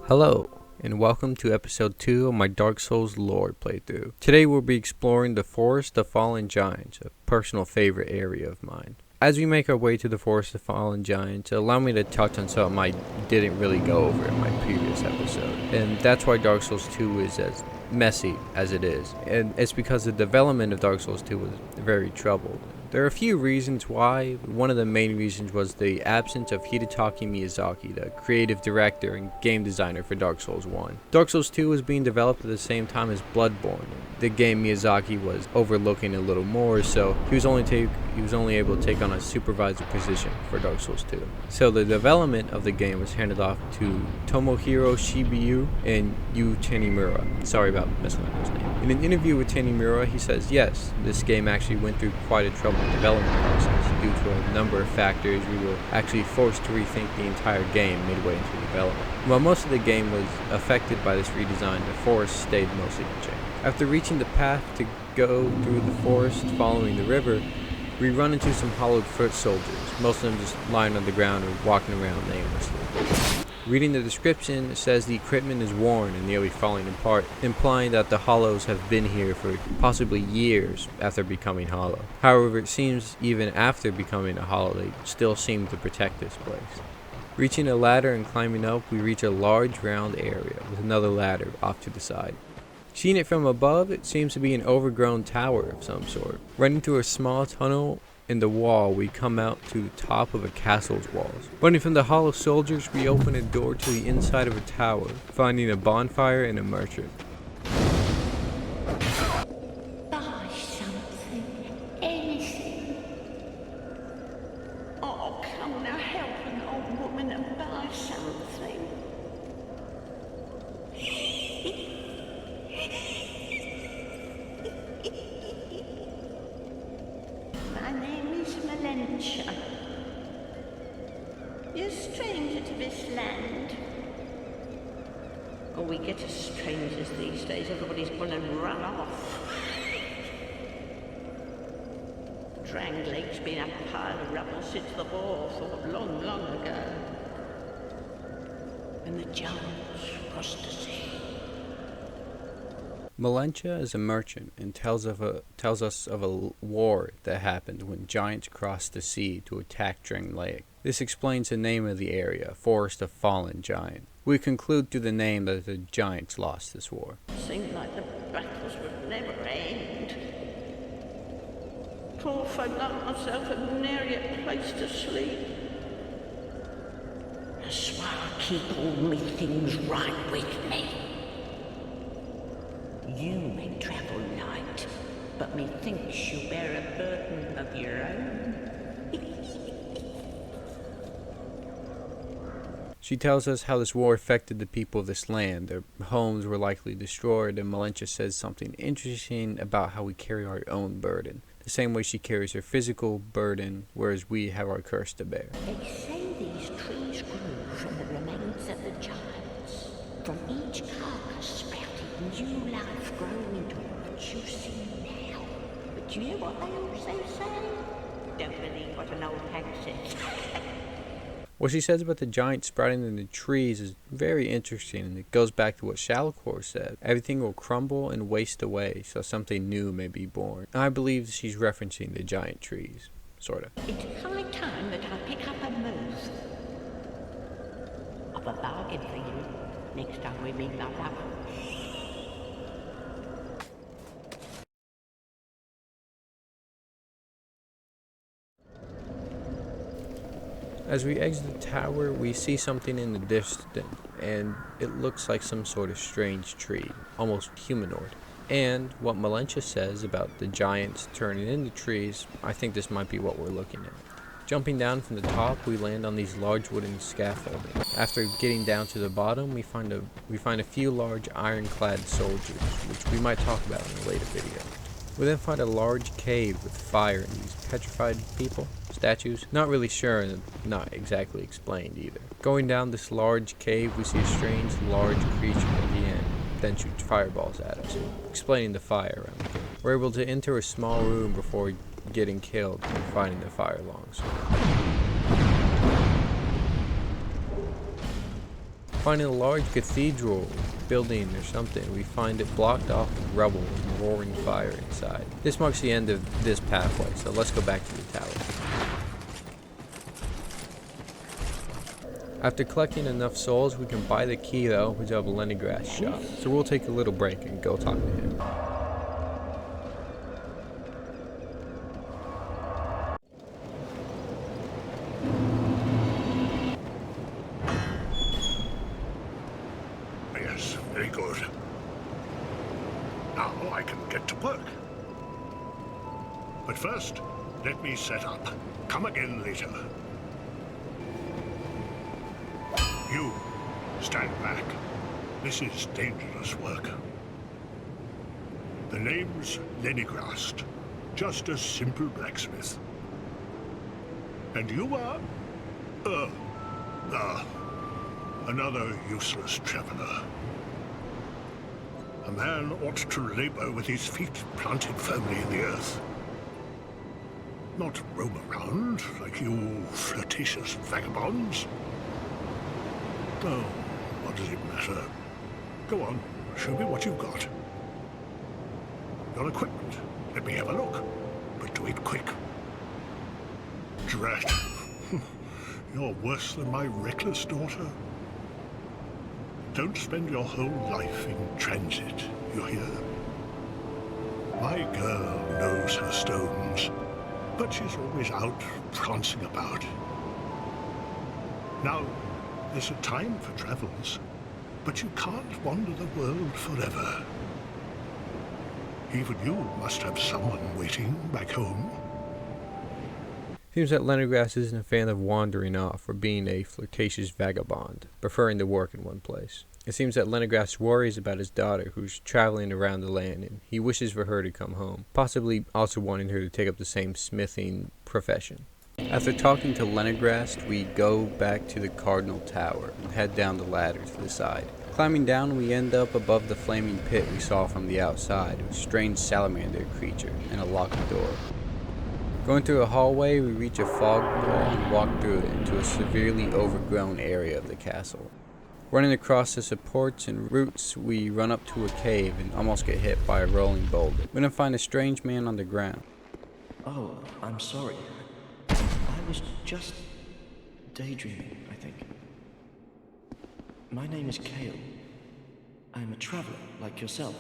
Hello, and welcome to episode 2 of my Dark Souls lore playthrough. Today we'll be exploring the Forest of Fallen Giants, a personal favorite area of mine. As we make our way to the Forest of Fallen Giants, allow me to touch on something I didn't really go over in my previous episode. And that's why Dark Souls 2 is as messy as it is. And it's because the development of Dark Souls 2 was very troubled. There are a few reasons why. One of the main reasons was the absence of Hidetaka Miyazaki, the creative director and game designer for Dark Souls 1. Dark Souls 2 was being developed at the same time as Bloodborne. The game Miyazaki was overlooking a little more, so he was only able to take on a supervisor position for Dark Souls 2. So the development of the game was handed off to Tomohiro Shibuya and Yu Tanimura. Sorry about messing up his name. In an interview with Tanimura, he says, yes, this game actually went through quite a troubled development process. Due to a number of factors, we were actually forced to rethink the entire game midway into development. While most of the game was affected by this redesign, the forest stayed mostly unchanged. After reaching the path to go through the forest following the river, we run into some hollowed foot soldiers, most of them just lying on the ground or walking around aimlessly. Reading the description, it says the equipment is worn and nearly falling apart, implying that the hollows have been here for possibly years after becoming hollow. However, it seems even after becoming a hollow, they still seem to protect this place. Reaching a ladder and climbing up, we reach a large round area with another ladder off to the side. Seeing it from above, it seems to be an overgrown tower of some sort. Running through a small tunnel in the wall, we come out to the top of a castle's walls. Running from the hollow soldiers, we open a door to the inside of a tower, finding a bonfire and a merchant. Buy something, anything. Oh, come now, help an old woman and buy something. My name is Malentia. You're a stranger to this land. Oh, we get as strangers these days. Everybody's gone and run off. Drang Lake's been a pile of rubble since the war fought long, long ago. And the giants crossed the sea. Malentia is a merchant and tells us of a war that happened when giants crossed the sea to attack Drang Lake. This explains the name of the area, Forest of Fallen Giant. We conclude through the name that the giants lost this war. Seemed like the battles would never end. Poor folk like myself have nary a place to sleep. That's why I keep all me things right with me. You may travel light, but methinks you bear a burden of your own. She tells us how this war affected the people of this land. Their homes were likely destroyed, and Malentia says something interesting about how we carry our own burden. The same way she carries her physical burden, whereas we have our curse to bear. They say these trees grew from the remains of the giants. From each carcass sprouted new life growing into what you see now. But you hear what they also say? Don't believe what an old hag says. What she says about the giants sprouting in the trees is very interesting, and it goes back to what Shalakor said. Everything will crumble and waste away, so something new may be born. I believe she's referencing the giant trees, sorta. It's high time that I pick up a move. I've a bargain for you next time we meet, my love. As we exit the tower, we see something in the distance, and it looks like some sort of strange tree, almost humanoid. And what Malentia says about the giants turning into trees, I think this might be what we're looking at. Jumping down from the top, we land on these large wooden scaffoldings. After getting down to the bottom, we find a few large ironclad soldiers, which we might talk about in a later video. We then find a large cave with fire and these petrified people, statues. Not really sure and not exactly explained either. Going down this large cave, we see a strange large creature at the end, then shoots fireballs at us, explaining the fire around the cave. We're able to enter a small room before getting killed and finding the fire longsword. Finding a large cathedral building or something, we find it blocked off with rubble and roaring fire inside. This marks the end of this pathway, so let's go back to the tower. After collecting enough souls, we can buy the key that opens up Leningrast's shop. So we'll take a little break and go talk to him. Yes, very good. Now I can get to work. But first, let me set up. Come again later. You, stand back. This is dangerous work. The name's Lenigrast, just a simple blacksmith. And you are, another useless traveler. A man ought to labor with his feet planted firmly in the earth. Not roam around like you flirtatious vagabonds. Oh, what does it matter? Go on, show me what you've got. Your equipment. Let me have a look. But do it quick. Drat. You're worse than my reckless daughter. Don't spend your whole life in transit, you hear? My girl knows her stones, but she's always out prancing about. Now, there's a time for travels, but you can't wander the world forever. Even you must have someone waiting back home. Seems that Leningrast isn't a fan of wandering off or being a flirtatious vagabond, preferring to work in one place. It seems that Leningrast worries about his daughter, who's traveling around the land, and he wishes for her to come home, possibly also wanting her to take up the same smithing profession. After talking to Leningrast, we go back to the Cardinal Tower and head down the ladder to the side. Climbing down, we end up above the flaming pit we saw from the outside, a strange salamander creature, and a locked door. Going through a hallway, we reach a fog wall and walk through it into a severely overgrown area of the castle. Running across the supports and roots, we run up to a cave and almost get hit by a rolling boulder. We then find a strange man on the ground. Oh, I'm sorry. I was just daydreaming, I think. My name is Kale. I'm a traveler, like yourself.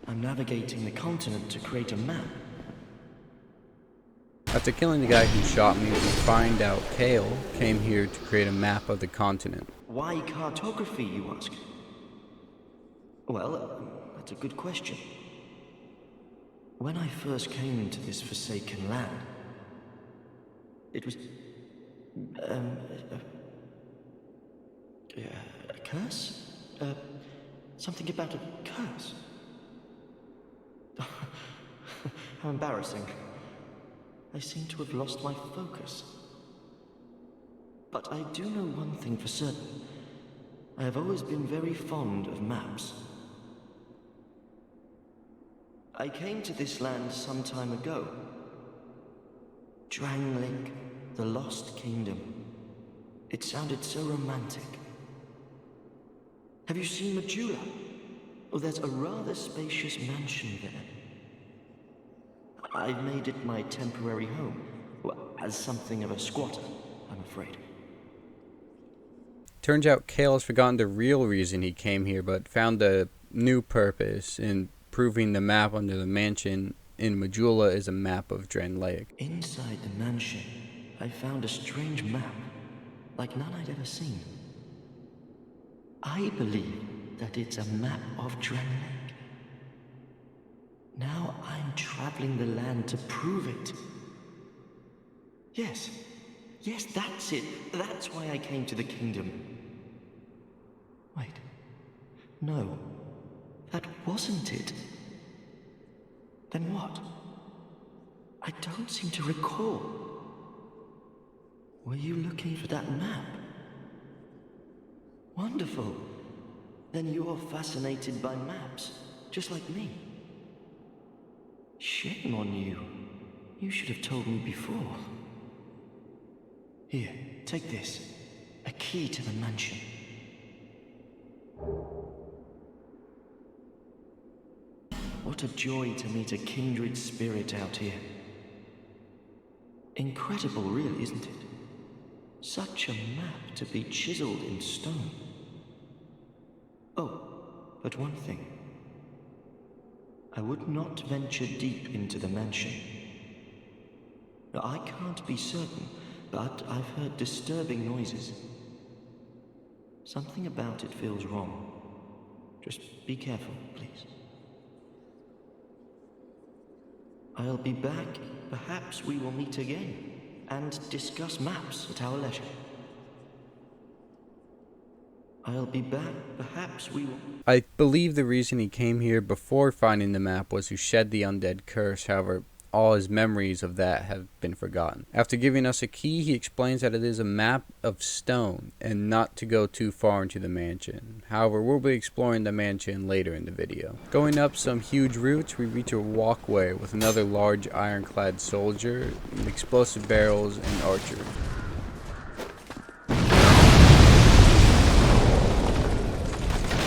I'm navigating the continent to create a map. After killing the guy who shot me, we find out Kale came here to create a map of the continent. Why cartography, you ask? Well, that's a good question. When I first came into this forsaken land, it was... a curse? Something about a curse? How embarrassing. I seem to have lost my focus. But I do know one thing for certain. I have always been very fond of maps. I came to this land some time ago. Drangleic, the Lost Kingdom. It sounded so romantic. Have you seen Majula? Oh, there's a rather spacious mansion there. I've made it my temporary home. Well, as something of a squatter, I'm afraid. Turns out Kale has forgotten the real reason he came here, but found a new purpose in proving the map under the mansion in Majula is a map of Drangleic. Inside the mansion, I found a strange map, like none I'd ever seen. I believe that it's a map of Drangleic. Now I'm traveling the land to prove it. Yes, that's it. That's why I came to the kingdom. Wait, no, that wasn't it. Then what? I don't seem to recall. Were you looking for that map? Wonderful. Then you're fascinated by maps, just like me. Shame on you. You should have told me before. Here, take this. A key to the mansion. What a joy to meet a kindred spirit out here. Incredible, really, isn't it? Such a map to be chiseled in stone. Oh, but one thing. I would not venture deep into the mansion. Now, I can't be certain, but I've heard disturbing noises. Something about it feels wrong. Just be careful, please. I'll be back. Perhaps we will meet again and discuss maps at our leisure. I'll be back. Perhaps we will... I believe the reason he came here before finding the map was to shed the undead curse. However, all his memories of that have been forgotten. After giving us a key, he explains that it is a map of stone and not to go too far into the mansion. However, we'll be exploring the mansion later in the video. Going up some huge routes, we reach a walkway with another large ironclad soldier, explosive barrels, and archers.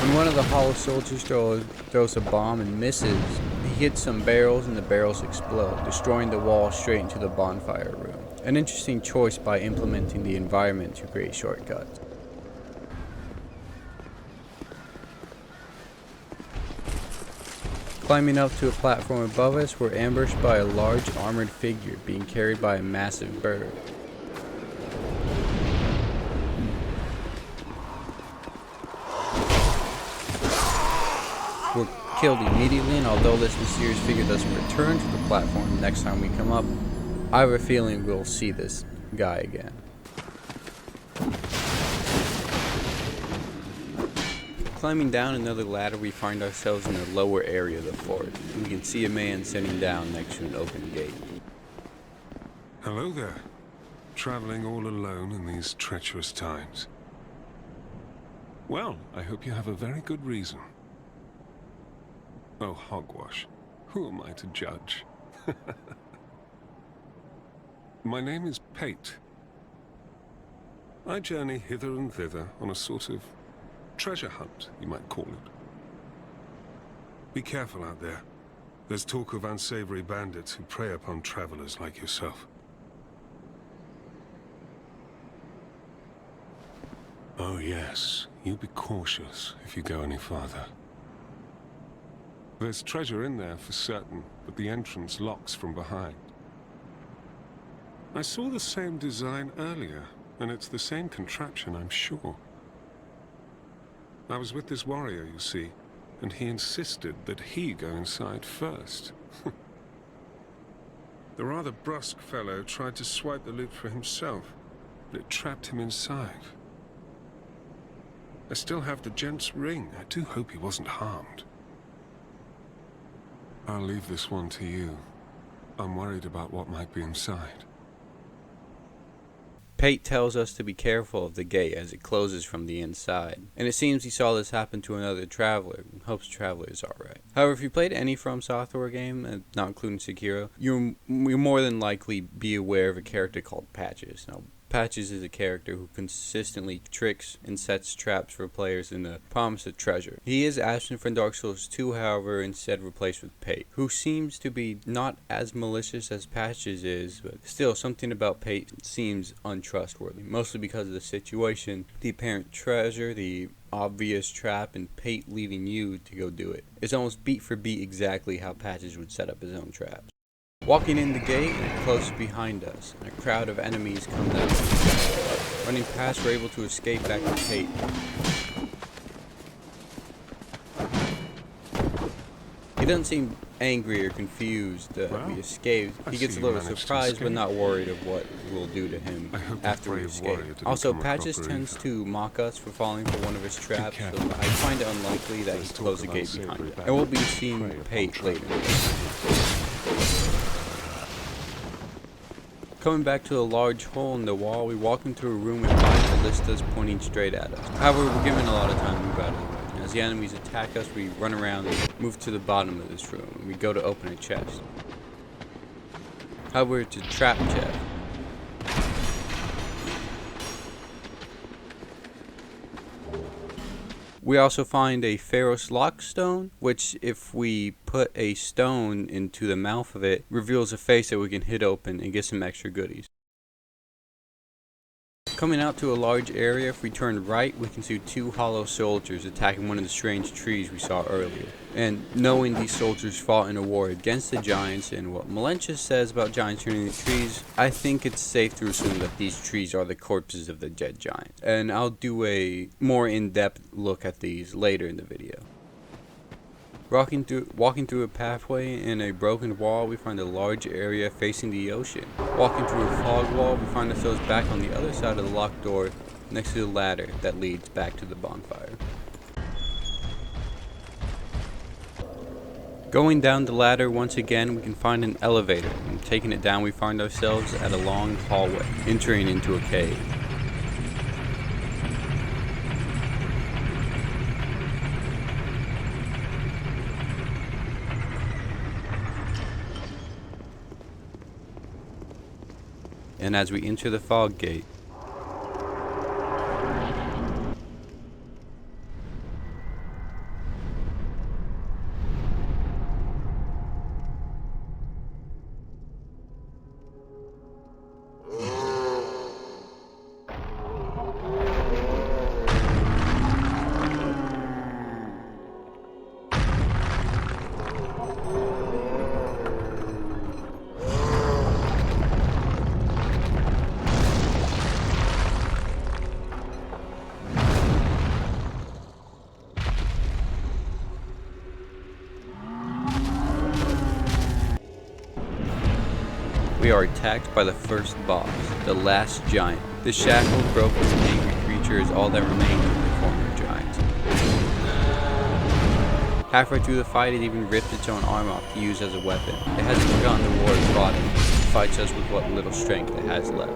When one of the hollow soldiers throws a bomb and misses, he hits some barrels and the barrels explode, destroying the wall straight into the bonfire room. An interesting choice by implementing the environment to create shortcuts. Climbing up to a platform above us, we're ambushed by a large armored figure being carried by a massive bird. We're killed immediately, and although this mysterious figure doesn't return to the platform next time we come up, I have a feeling we'll see this guy again. Climbing down another ladder, we find ourselves in the lower area of the fort. We can see a man sitting down next to an open gate. Hello there. Traveling all alone in these treacherous times. Well, I hope you have a very good reason. Oh, hogwash. Who am I to judge? My name is Pate. I journey hither and thither on a sort of treasure hunt, you might call it. Be careful out there. There's talk of unsavory bandits who prey upon travelers like yourself. Oh yes, you be cautious if you go any farther. There's treasure in there for certain, but the entrance locks from behind. I saw the same design earlier, and it's the same contraption, I'm sure. I was with this warrior, you see, and he insisted that he go inside first. The rather brusque fellow tried to swipe the loot for himself, but it trapped him inside. I still have the gent's ring. I do hope he wasn't harmed. I'll leave this one to you. I'm worried about what might be inside. Pate tells us to be careful of the gate as it closes from the inside, and it seems he saw this happen to another traveler and hopes the traveler is alright. However, if you played any From Software game, not including Sekiro, you'll more than likely be aware of a character called Patches. Now, Patches is a character who consistently tricks and sets traps for players in the promise of treasure. He is absent from Dark Souls 2, however, instead replaced with Pate, who seems to be not as malicious as Patches is, but still something about Pate seems untrustworthy, mostly because of the situation, the apparent treasure, the obvious trap, and Pate leaving you to go do it. It's almost beat for beat exactly how Patches would set up his own traps. Walking in the gate, it closes behind us, and a crowd of enemies come down. Running past, we're able to escape back to Pate. He doesn't seem angry or confused that we escaped. He gets a little surprised but not worried of what we'll do to him after we escape. Also, Patches tends to mock us for falling for one of his traps, so I find it unlikely that he closed the gate behind us. And we'll be seeing Pate later. Coming back to a large hole in the wall, we walk into a room with 5 ballistas pointing straight at us. However, we're given a lot of time to move out of the way. As the enemies attack us, we run around and move to the bottom of this room. We go to open a chest. However, it's a trap chest. We also find a Pharaoh's Lock stone, which if we put a stone into the mouth of it, reveals a face that we can hit open and get some extra goodies. Coming out to a large area, if we turn right, we can see two hollow soldiers attacking one of the strange trees we saw earlier. And knowing these soldiers fought in a war against the giants and what Malentia says about giants turning into trees, I think it's safe to assume that these trees are the corpses of the dead giants. And I'll do a more in-depth look at these later in the video. Walking through a pathway in a broken wall, we find a large area facing the ocean. Walking through a fog wall, we find ourselves back on the other side of the locked door, next to the ladder that leads back to the bonfire. Going down the ladder once again, we can find an elevator, and taking it down we find ourselves at a long hallway, entering into a cave. And as we enter the fog gate, we are attacked by the first boss, the last giant. The shackled, broken, and angry creature is all that remains of the former giants. Halfway through the fight, it even ripped its own arm off to use as a weapon. It hasn't forgotten the war it fought in. It fights us with what little strength it has left.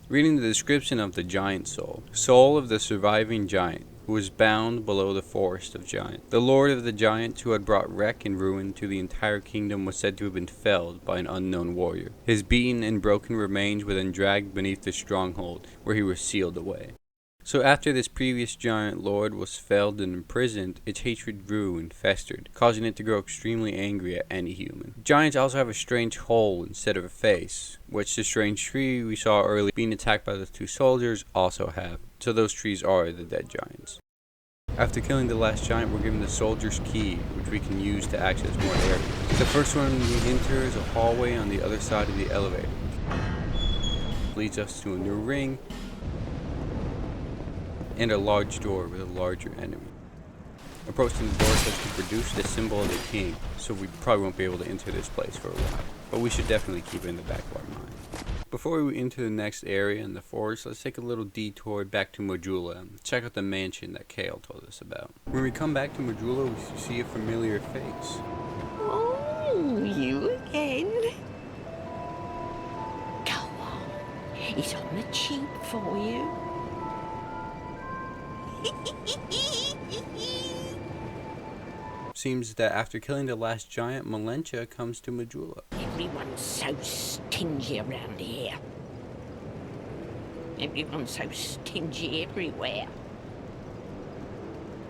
Reading the description of the giant soul of the surviving giant, who was bound below the forest of giants. The lord of the giants who had brought wreck and ruin to the entire kingdom was said to have been felled by an unknown warrior. His beaten and broken remains were then dragged beneath the stronghold, where he was sealed away. So after this previous giant lord was felled and imprisoned, its hatred grew and festered, causing it to grow extremely angry at any human. Giants also have a strange hole instead of a face, which the strange tree we saw earlier being attacked by the two soldiers also have. So those trees are the dead giants. After killing the last giant, we're given the soldier's key, which we can use to access more areas. The first one we enter is a hallway on the other side of the elevator. It leads us to a new ring, and a large door with a larger enemy. Approaching the door says to produce the symbol of the king, so we probably won't be able to enter this place for a while, but we should definitely keep it in the back of our mind. Before we enter the next area in the forest, let's take a little detour back to Majula and check out the mansion that Kale told us about. When we come back to Majula, we see a familiar face. Oh, you again? Go on. It's on the cheap for you. Seems that after killing the last giant, Malentia comes to Majula. Everyone's so stingy around here. Everyone's so stingy everywhere.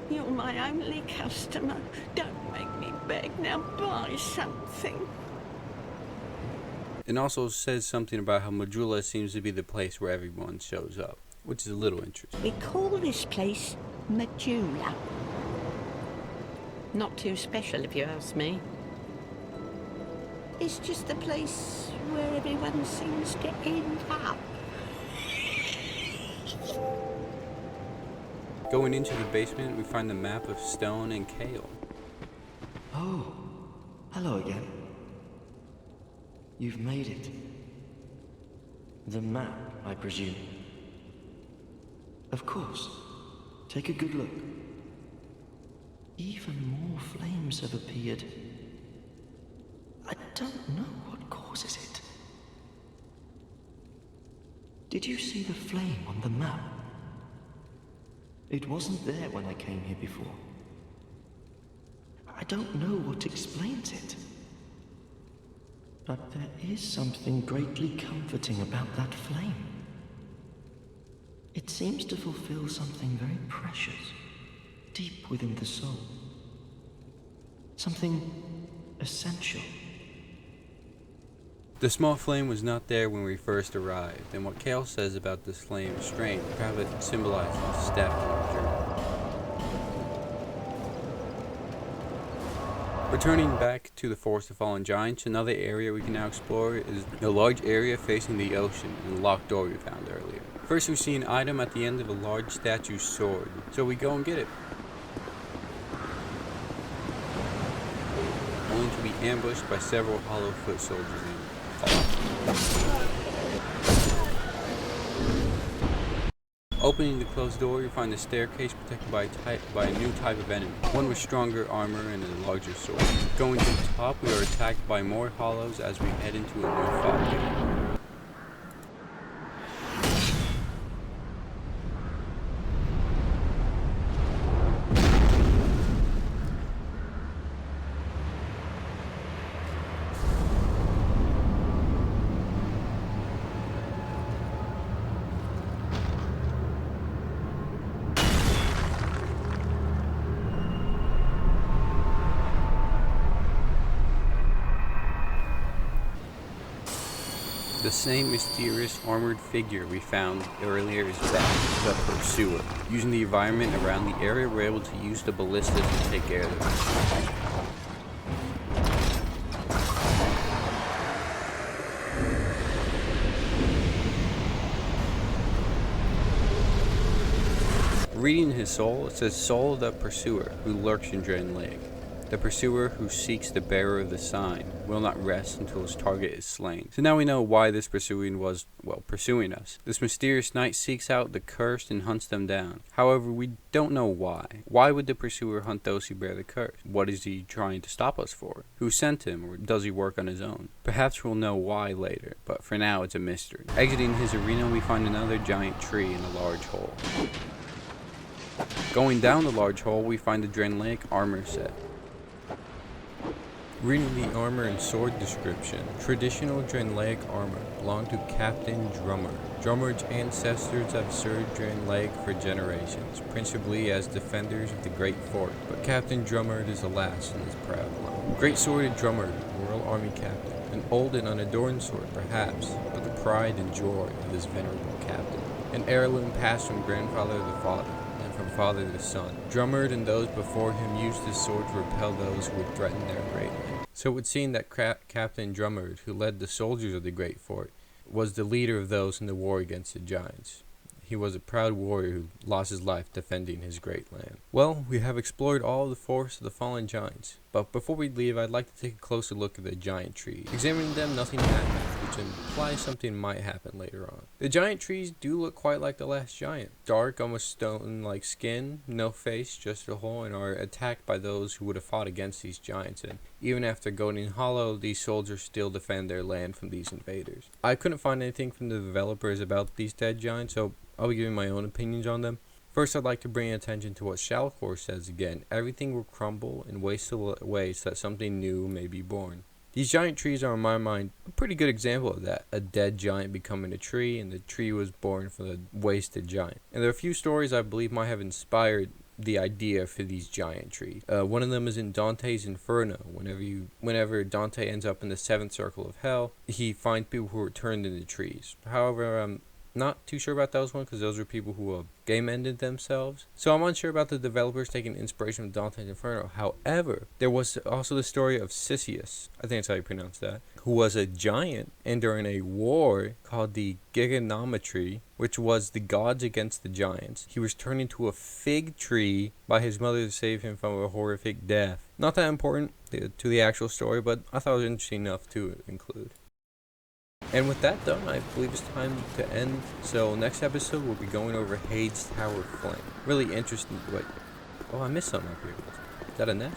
You're my only customer. Don't make me beg. Now buy something. It also says something about how Majula seems to be the place where everyone shows up, which is a little interesting. We call this place Majula. Not too special if you ask me. It's just the place where everyone seems to end up. Going into the basement, we find the map of Stone and Kale. Oh, hello again. You've made it. The map, I presume. Of course. Take a good look. Even more flames have appeared. I don't know what causes it. Did you see the flame on the map? It wasn't there when I came here before. I don't know what explains it. But there is something greatly comforting about that flame. It seems to fulfill something very precious, deep within the soul. Something essential. The small flame was not there when we first arrived, and what Kale says about this flame is strange. Perhaps it symbolizes a step on our journey. Returning back to the Forest of Fallen Giants, another area we can now explore is a large area facing the ocean and the locked door we found earlier. First we see an item at the end of a large statue's sword, so we go and get it. Only to be ambushed by several hollow foot soldiers and fall. Opening the closed door, you find a staircase protected by a new type of enemy, one with stronger armor and a larger sword. Going to the top, we are attacked by more hollows as we head into a new fog gate. The same mysterious armored figure we found earlier is back, the Pursuer. Using the environment around the area, we're able to use the ballistas to take care of them. Reading his soul, it says, "Soul of the Pursuer, who lurks in Drain Lake. The pursuer who seeks the bearer of the sign will not rest until his target is slain." So now we know why this pursuing was, well, pursuing us. This mysterious knight seeks out the cursed and hunts them down. However, we don't know why. Why would the pursuer hunt those who bear the curse? What is he trying to stop us for? Who sent him, or does he work on his own? Perhaps we'll know why later, but for now it's a mystery. Exiting his arena, we find another giant tree in a large hole. Going down the large hole, we find the Drain Lake armor set. Reading the armor and sword description, traditional Drain Lake armor belonged to Captain Drummer. Drummer's ancestors have served Drain Lake for generations, principally as defenders of the Great Fort, but Captain Drummer is the last in his proud line. Great Sworded Drummer, Royal Army Captain, an old and unadorned sword perhaps, but the pride and joy of this venerable captain. An heirloom passed from grandfather to father, from father to son. Drummer and those before him used his sword to repel those who would threaten their great land. So it would seem that Captain Drummer, who led the soldiers of the Great Fort, was the leader of those in the war against the giants. He was a proud warrior who lost his life defending his great land. Well, we have explored all of the Forest of the Fallen Giants, but before we leave, I'd like to take a closer look at the giant trees. Examining them, nothing happens, which implies something might happen later on. The giant trees do look quite like the last giant. Dark, almost stone-like skin, no face, just a hole, and are attacked by those who would have fought against these giants, and even after going hollow, these soldiers still defend their land from these invaders. I couldn't find anything from the developers about these dead giants, so I'll be giving my own opinions on them. First, I'd like to bring attention to what Shalcor says again. Everything will crumble and waste away so that something new may be born. These giant trees are, in my mind, a pretty good example of that. A dead giant becoming a tree, and the tree was born from the wasted giant. And there are a few stories I believe might have inspired the idea for these giant trees. One of them is in Dante's Inferno. Whenever Dante ends up in the seventh circle of hell, he finds people who are turned into trees. However, not too sure about those ones because those are people who game ended themselves. So I'm unsure about the developers taking inspiration from Dante's Inferno. However, there was also the story of Sisyphus, I think that's how you pronounce that, who was a giant, and during a war called the Gigonometry, which was the gods against the giants, he was turned into a fig tree by his mother to save him from a horrific death. Not that important to the actual story, but I thought it was interesting enough to include. And with that done, I believe it's time to end. So next episode, we'll be going over Heide's Tower of Flame. Really interesting. Wait. Oh, I missed something up here. Is that a net?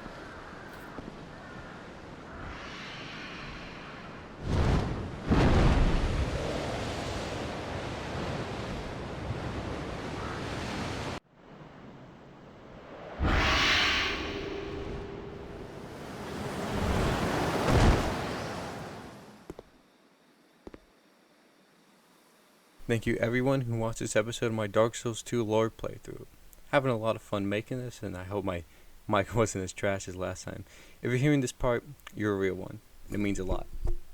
Thank you everyone who watched this episode of my Dark Souls 2 lore playthrough. Having a lot of fun making this, and I hope my mic wasn't as trash as last time. If you're hearing this part, you're a real one. It means a lot.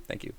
Thank you.